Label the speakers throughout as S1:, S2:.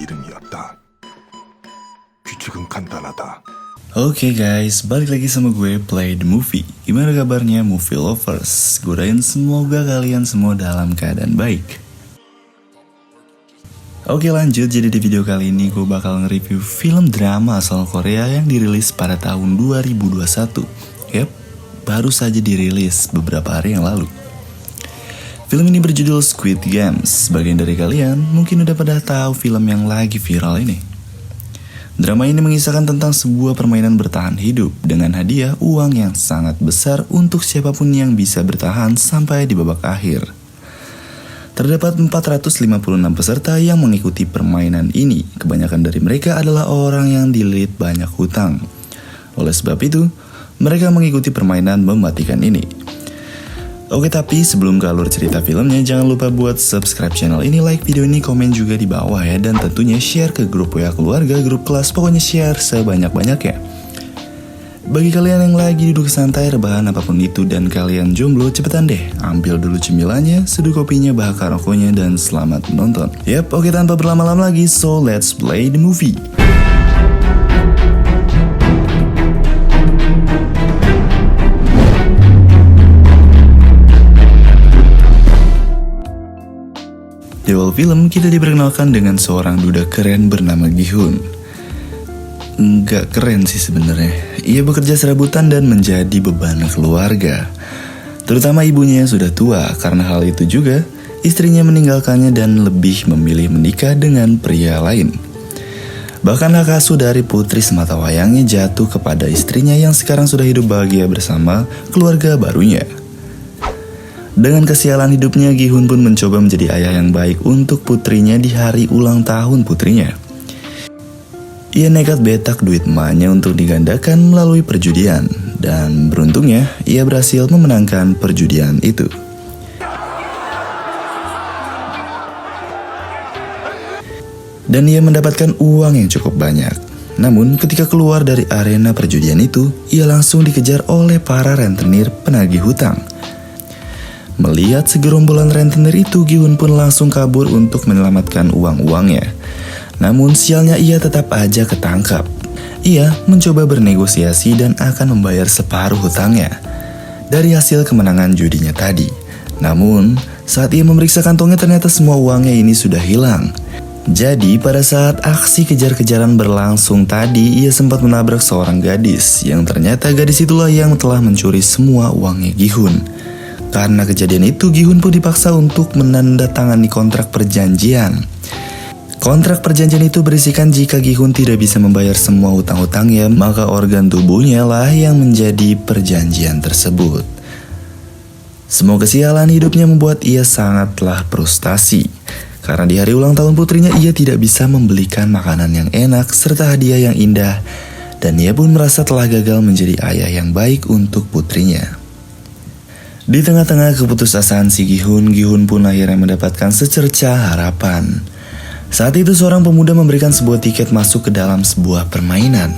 S1: 이름이었다. 규칙은 간단하다.
S2: Oke guys, balik lagi sama gue Play the Movie. Gimana kabarnya movie lovers? Gue doain semoga kalian semua dalam keadaan baik. Oke lanjut, jadi di video kali ini gue bakal nge-review film drama asal Korea yang dirilis pada tahun 2021. Yap, baru saja dirilis beberapa hari yang lalu. Film ini berjudul Squid Games. Sebagian dari kalian mungkin udah pada tahu film yang lagi viral ini. Drama ini mengisahkan tentang sebuah permainan bertahan hidup dengan hadiah uang yang sangat besar untuk siapapun yang bisa bertahan sampai di babak akhir. Terdapat 456 peserta yang mengikuti permainan ini. Kebanyakan dari mereka adalah orang yang dililit banyak hutang. Oleh sebab itu, mereka mengikuti permainan mematikan ini. Oke, tapi sebelum ke alur cerita filmnya, jangan lupa buat subscribe channel ini, like video ini, komen juga di bawah ya. Dan tentunya share ke grup WA keluarga, grup kelas, pokoknya share sebanyak-banyaknya. Bagi kalian yang lagi duduk santai, rebahan apapun itu, dan kalian jomblo, cepetan deh, ambil dulu cemilannya, seduh kopinya, bakar rokoknya, dan selamat menonton. Yap, oke, tanpa berlama-lama lagi, so let's play the movie. Di awal film, kita diperkenalkan dengan seorang duda keren bernama Gi-hun. Nggak keren sih sebenarnya. Ia bekerja serabutan dan menjadi beban keluarga. Terutama ibunya yang sudah tua, karena hal itu juga istrinya meninggalkannya dan lebih memilih menikah dengan pria lain. Bahkan hak asuh dari putri sematawayangnya jatuh kepada istrinya yang sekarang sudah hidup bahagia bersama keluarga barunya. Dengan kesialan hidupnya, Gi-hun pun mencoba menjadi ayah yang baik untuk putrinya di hari ulang tahun putrinya. Ia nekat betak duit emaknya untuk digandakan melalui perjudian, dan beruntungnya ia berhasil memenangkan perjudian itu. Dan ia mendapatkan uang yang cukup banyak. Namun ketika keluar dari arena perjudian itu, ia langsung dikejar oleh para rentenir penagih hutang. Melihat segerombolan rentenir itu, Gi-hun pun langsung kabur untuk menyelamatkan uang-uangnya. Namun sialnya ia tetap aja ketangkap. Ia mencoba bernegosiasi dan akan membayar separuh hutangnya dari hasil kemenangan judinya tadi. Namun saat ia memeriksa kantongnya, ternyata semua uangnya ini sudah hilang. Jadi pada saat aksi kejar-kejaran berlangsung tadi, ia sempat menabrak seorang gadis, yang ternyata gadis itulah yang telah mencuri semua uangnya Gi-hun. Karena kejadian itu, Gi-hun pun dipaksa untuk menandatangani kontrak perjanjian. Kontrak perjanjian itu berisikan jika Gi-hun tidak bisa membayar semua hutang-hutangnya, maka organ tubuhnya lah yang menjadi perjanjian tersebut. Semua kesialan hidupnya membuat ia sangatlah frustasi. Karena di hari ulang tahun putrinya, ia tidak bisa membelikan makanan yang enak serta hadiah yang indah. Dan ia pun merasa telah gagal menjadi ayah yang baik untuk putrinya. Di tengah-tengah keputusasaan si Gi-hun pun akhirnya mendapatkan secerca harapan. Saat itu seorang pemuda memberikan sebuah tiket masuk ke dalam sebuah permainan.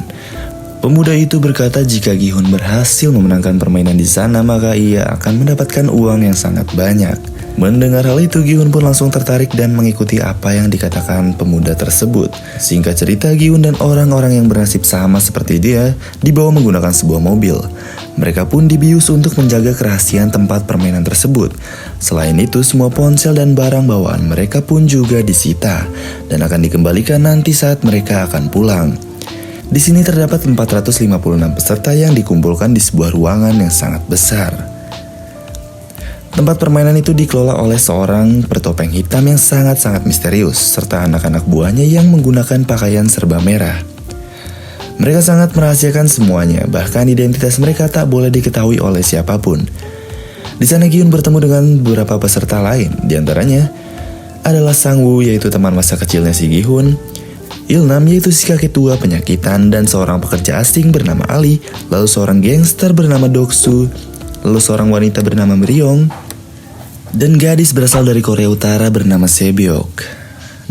S2: Pemuda itu berkata jika Gi-hun berhasil memenangkan permainan di sana, maka ia akan mendapatkan uang yang sangat banyak. Mendengar hal itu, Gi-hun pun langsung tertarik dan mengikuti apa yang dikatakan pemuda tersebut. Singkat cerita, Gi-hun dan orang-orang yang bernasib sama seperti dia dibawa menggunakan sebuah mobil. Mereka pun dibius untuk menjaga kerahasiaan tempat permainan tersebut. Selain itu, semua ponsel dan barang bawaan mereka pun juga disita dan akan dikembalikan nanti saat mereka akan pulang. Di sini terdapat 456 peserta yang dikumpulkan di sebuah ruangan yang sangat besar. Tempat permainan itu dikelola oleh seorang bertopeng hitam yang sangat-sangat misterius, serta anak-anak buahnya yang menggunakan pakaian serba merah. Mereka sangat merahasiakan semuanya, bahkan identitas mereka tak boleh diketahui oleh siapapun. Di sana Gi-hun bertemu dengan beberapa peserta lain, di antaranya adalah Sang-woo, yaitu teman masa kecilnya si Gi-hun, Il-nam, yaitu si kakek tua penyakitan, dan seorang pekerja asing bernama Ali, lalu seorang gangster bernama Doksu, lalu seorang wanita bernama Mryong, dan gadis berasal dari Korea Utara bernama Sebyok.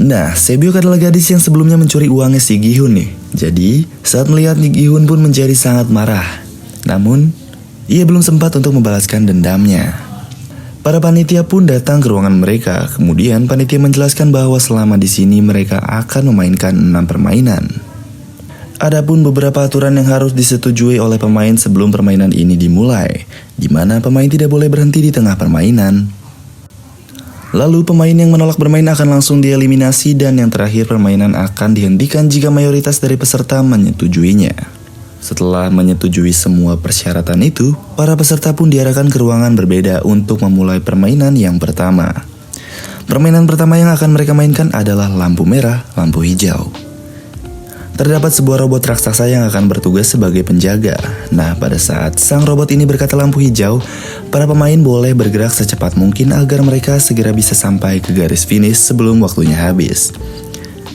S2: Nah, Sebyok adalah gadis yang sebelumnya mencuri uangnya si Gi-hun nih. Jadi, saat melihat Gi-hun pun menjadi sangat marah. Namun, ia belum sempat untuk membalaskan dendamnya. Para panitia pun datang ke ruangan mereka. Kemudian panitia menjelaskan bahwa selama di sini mereka akan memainkan 6 permainan. Adapun beberapa aturan yang harus disetujui oleh pemain sebelum permainan ini dimulai, di mana pemain tidak boleh berhenti di tengah permainan. Lalu pemain yang menolak bermain akan langsung dieliminasi dan yang terakhir permainan akan dihentikan jika mayoritas dari peserta menyetujuinya. Setelah menyetujui semua persyaratan itu, para peserta pun diarahkan ke ruangan berbeda untuk memulai permainan yang pertama. Permainan pertama yang akan mereka mainkan adalah lampu merah, lampu hijau. Terdapat sebuah robot raksasa yang akan bertugas sebagai penjaga. Nah, pada saat sang robot ini berkata lampu hijau, para pemain boleh bergerak secepat mungkin agar mereka segera bisa sampai ke garis finish sebelum waktunya habis.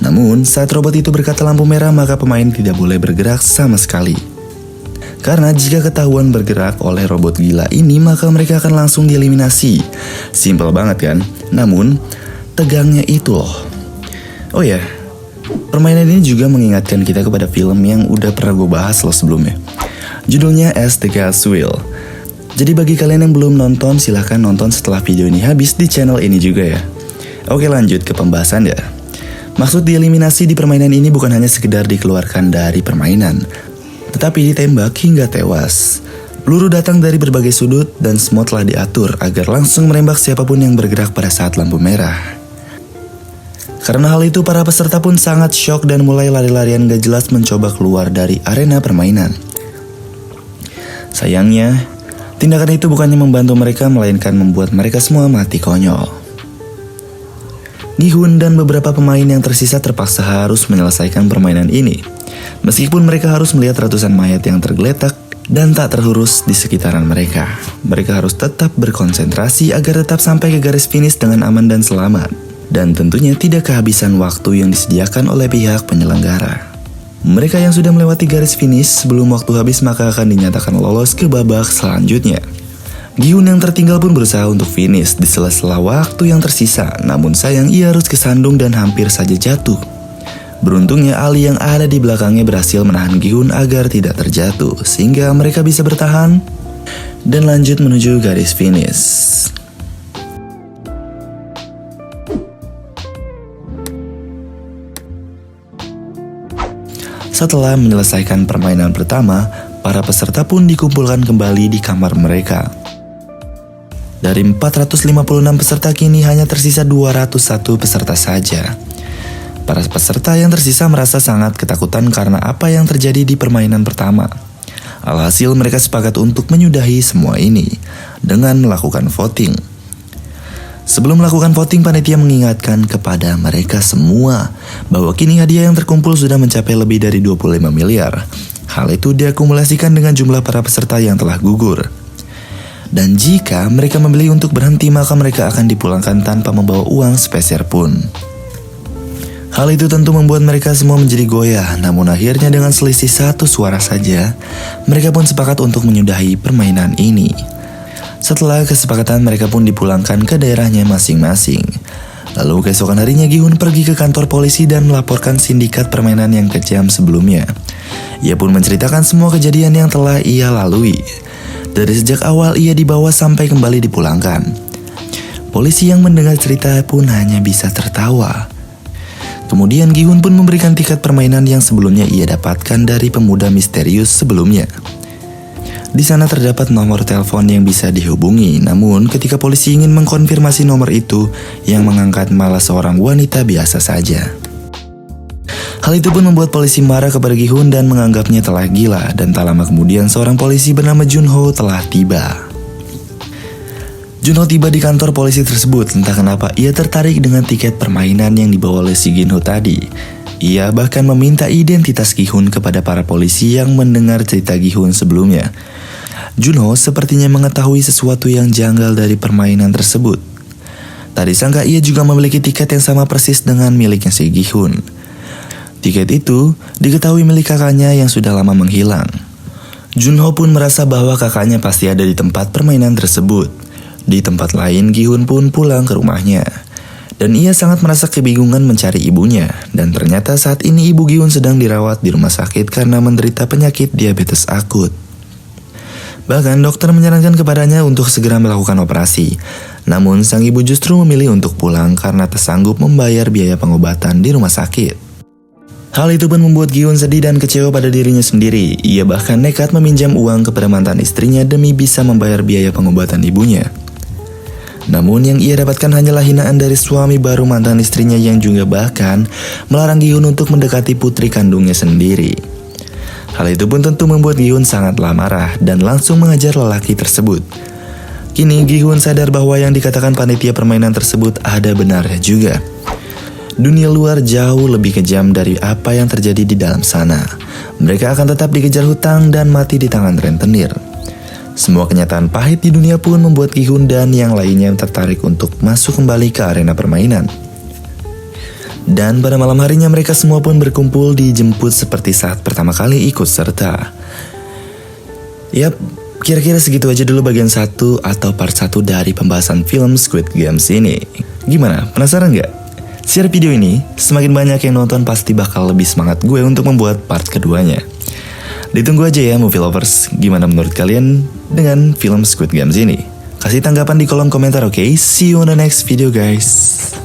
S2: Namun, saat robot itu berkata lampu merah, maka pemain tidak boleh bergerak sama sekali. Karena jika ketahuan bergerak oleh robot gila ini, maka mereka akan langsung dieliminasi. Simpel banget kan? Namun, tegangnya itu loh. Oh ya, permainan ini juga mengingatkan kita kepada film yang udah pernah gue bahas loh sebelumnya. Judulnya As the Gods Will. Jadi bagi kalian yang belum nonton, silahkan nonton setelah video ini habis di channel ini juga ya. Oke, lanjut ke pembahasan ya. Maksud dieliminasi di permainan ini bukan hanya sekedar dikeluarkan dari permainan, tetapi ditembak hingga tewas. Peluru datang dari berbagai sudut dan semua telah diatur agar langsung menembak siapapun yang bergerak pada saat lampu merah. Karena hal itu, para peserta pun sangat syok dan mulai lari-larian gak jelas mencoba keluar dari arena permainan. Sayangnya, tindakan itu bukannya membantu mereka, melainkan membuat mereka semua mati konyol. Gi-hun dan beberapa pemain yang tersisa terpaksa harus menyelesaikan permainan ini. Meskipun mereka harus melihat ratusan mayat yang tergeletak dan tak terurus di sekitaran mereka. Mereka harus tetap berkonsentrasi agar tetap sampai ke garis finish dengan aman dan selamat. Dan tentunya tidak kehabisan waktu yang disediakan oleh pihak penyelenggara. Mereka yang sudah melewati garis finish sebelum waktu habis maka akan dinyatakan lolos ke babak selanjutnya. Gi-hun yang tertinggal pun berusaha untuk finish di sela-sela waktu yang tersisa, namun sayang ia harus kesandung dan hampir saja jatuh. Beruntungnya Ali yang ada di belakangnya berhasil menahan Gi-hun agar tidak terjatuh, sehingga mereka bisa bertahan dan lanjut menuju garis finish. Setelah menyelesaikan permainan pertama, para peserta pun dikumpulkan kembali di kamar mereka. Dari 456 peserta kini hanya tersisa 201 peserta saja. Para peserta yang tersisa merasa sangat ketakutan karena apa yang terjadi di permainan pertama. Alhasil mereka sepakat untuk menyudahi semua ini dengan melakukan voting. Sebelum melakukan voting, panitia mengingatkan kepada mereka semua bahwa kini hadiah yang terkumpul sudah mencapai lebih dari 25 miliar. Hal itu diakumulasikan dengan jumlah para peserta yang telah gugur. Dan jika mereka memilih untuk berhenti, maka mereka akan dipulangkan tanpa membawa uang sepeser pun. Hal itu tentu membuat mereka semua menjadi goyah, namun akhirnya dengan selisih 1 suara saja, mereka pun sepakat untuk menyudahi permainan ini. Setelah kesepakatan, mereka pun dipulangkan ke daerahnya masing-masing. Lalu keesokan harinya Gi-hun pergi ke kantor polisi dan melaporkan sindikat permainan yang kejam sebelumnya. Ia pun menceritakan semua kejadian yang telah ia lalui. Dari sejak awal ia dibawa sampai kembali dipulangkan. Polisi yang mendengar cerita pun hanya bisa tertawa. Kemudian Gi-hun pun memberikan tiket permainan yang sebelumnya ia dapatkan dari pemuda misterius sebelumnya. Di sana terdapat nomor telepon yang bisa dihubungi, namun ketika polisi ingin mengkonfirmasi nomor itu, yang mengangkat malah seorang wanita biasa saja. Hal itu pun membuat polisi marah kepada Gi-hun dan menganggapnya telah gila, dan tak lama kemudian seorang polisi bernama Junho telah tiba. Junho tiba di kantor polisi tersebut, entah kenapa ia tertarik dengan tiket permainan yang dibawa oleh si Ginho tadi. Ia bahkan meminta identitas Gi-hun kepada para polisi yang mendengar cerita Gi-hun sebelumnya. Junho sepertinya mengetahui sesuatu yang janggal dari permainan tersebut. Tak disangka ia juga memiliki tiket yang sama persis dengan miliknya si Gi-hun. Tiket itu diketahui milik kakaknya yang sudah lama menghilang. Junho pun merasa bahwa kakaknya pasti ada di tempat permainan tersebut. Di tempat lain, Gi-hun pun pulang ke rumahnya. Dan ia sangat merasa kebingungan mencari ibunya. Dan ternyata saat ini ibu Gi-hun sedang dirawat di rumah sakit karena menderita penyakit diabetes akut. Bahkan dokter menyarankan kepadanya untuk segera melakukan operasi. Namun sang ibu justru memilih untuk pulang karena tak sanggup membayar biaya pengobatan di rumah sakit. Hal itu pun membuat Gi-hun sedih dan kecewa pada dirinya sendiri. Ia bahkan nekat meminjam uang kepada mantan istrinya demi bisa membayar biaya pengobatan ibunya. Namun yang ia dapatkan hanyalah hinaan dari suami baru mantan istrinya yang juga bahkan melarang Gi-hun untuk mendekati putri kandungnya sendiri. Hal itu pun tentu membuat Gi-hun sangatlah marah dan langsung mengajar lelaki tersebut. Kini Gi-hun sadar bahwa yang dikatakan panitia permainan tersebut ada benarnya juga. Dunia luar jauh lebih kejam dari apa yang terjadi di dalam sana. Mereka akan tetap dikejar hutang dan mati di tangan rentenir. Semua kenyataan pahit di dunia pun membuat Gi-hun dan yang lainnya tertarik untuk masuk kembali ke arena permainan. Dan pada malam harinya mereka semua pun berkumpul dijemput seperti saat pertama kali ikut serta. Yap, kira-kira segitu aja dulu bagian 1 atau part 1 dari pembahasan film Squid Games ini. Gimana? Penasaran nggak? Share video ini, semakin banyak yang nonton pasti bakal lebih semangat gue untuk membuat part keduanya. Ditunggu aja ya movie lovers, gimana menurut kalian dengan film Squid Games ini? Kasih tanggapan di kolom komentar, oke? See you on the next video guys.